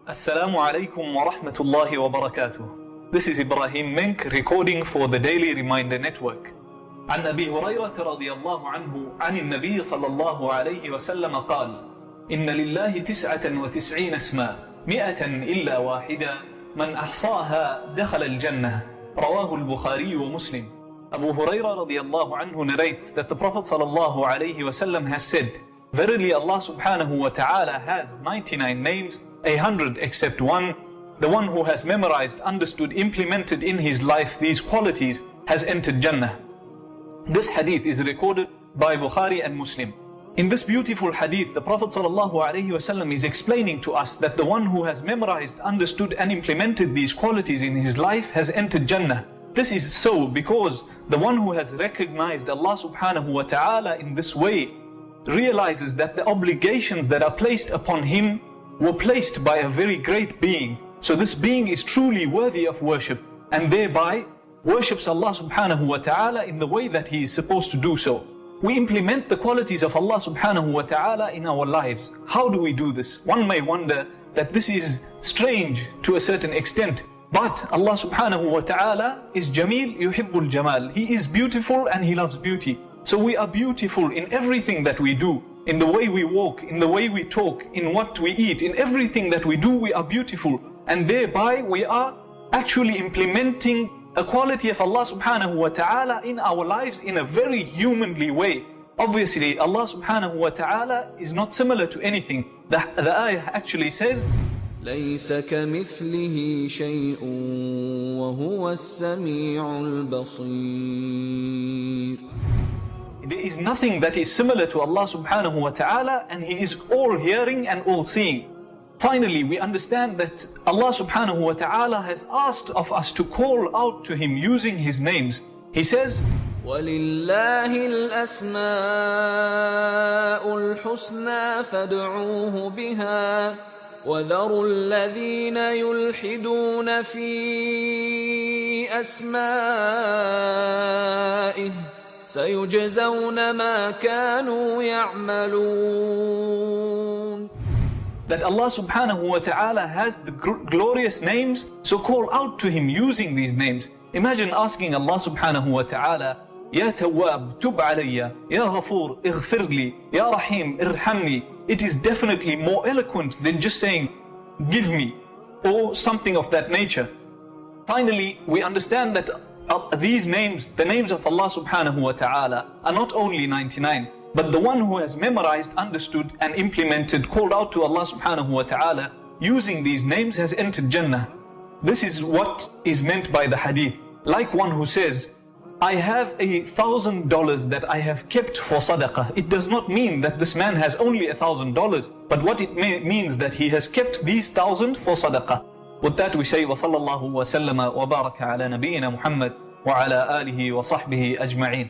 Assalamu alaikum wa rahmatullahi wa barakatuh. This is Ibrahim Menk recording for the Daily Reminder Network. عن أبي هريرة رضي الله عنه عن النبي صلى الله عليه وسلم قال: إن لله 99 اسما 100 إلا واحدة من أحصاها دخل الجنة. رواه البخاري ومسلم. Abu Hurairah radiallahu anhu narrates that the Prophet sallallahu alayhi wasallam has said, verily Allah subhanahu wa ta'ala has 99 names, 100 except one. The one who has memorized, understood, implemented in his life these qualities has entered Jannah. This hadith is recorded by Bukhari and Muslim. In this beautiful hadith, the Prophet ﷺ is explaining to us that the one who has memorized, understood and implemented these qualities in his life has entered Jannah. This is so because the one who has recognized Allah subhanahu wa ta'ala in this way realizes that the obligations that are placed upon him were placed by a very great being. So this being is truly worthy of worship and thereby worships Allah subhanahu wa ta'ala in the way that he is supposed to do so. We implement the qualities of Allah subhanahu wa ta'ala in our lives. How do we do this? One may wonder that this is strange to a certain extent. But Allah subhanahu wa ta'ala is Jameel yuhibbul Jamal. He is beautiful and He loves beauty. So we are beautiful in everything that we do. In the way we walk, in the way we talk, in what we eat, in everything that we do, we are beautiful. And thereby we are actually implementing a quality of Allah subhanahu wa ta'ala in our lives in a very humanly way. Obviously, Allah subhanahu wa ta'ala is not similar to anything. The ayah actually says, ليس كمثله شيء وهو السميع البصير. There is nothing that is similar to Allah subhanahu wa ta'ala, and He is all hearing and all seeing. Finally, we understand that Allah subhanahu wa ta'ala has asked of us to call out to Him using His names. He says, وَلِلَّهِ الْأَسْمَاءُ الْحُسْنَى فَادْعُوهُ بِهَا وَذَرُوا الَّذِينَ يُلْحِدُونَ فِي أَسْمَائِهِ سَيُجْزَوْنَ مَا كَانُوا يَعْمَلُونَ. That Allah subhanahu wa ta'ala has the glorious names, so call out to Him using these names. Imagine asking Allah subhanahu wa ta'ala, Ya Tawwab, tub alayya, Ya Ghafoor, ighfir li, Ya Rahim, irhamni. It is definitely more eloquent than just saying, give me, or something of that nature. Finally, we understand that these names, the names of Allah subhanahu wa ta'ala, are not only 99, but the one who has memorized, understood and implemented, called out to Allah subhanahu wa ta'ala using these names has entered Jannah. This is what is meant by the hadith. Like one who says, I have $1,000 that I have kept for sadaqah. It does not mean that this man has only $1,000, but what it means that he has kept these 1,000 for sadaqah. With that we say, وَصَلَّى اللَّهُ وَسَلَّمَ وَبَارَكَ عَلَى نَبِيِّنَا مُحَمَّدٍ وَعَلَى آلِهِ وَصَحْبِهِ أَجْمَعِينَ.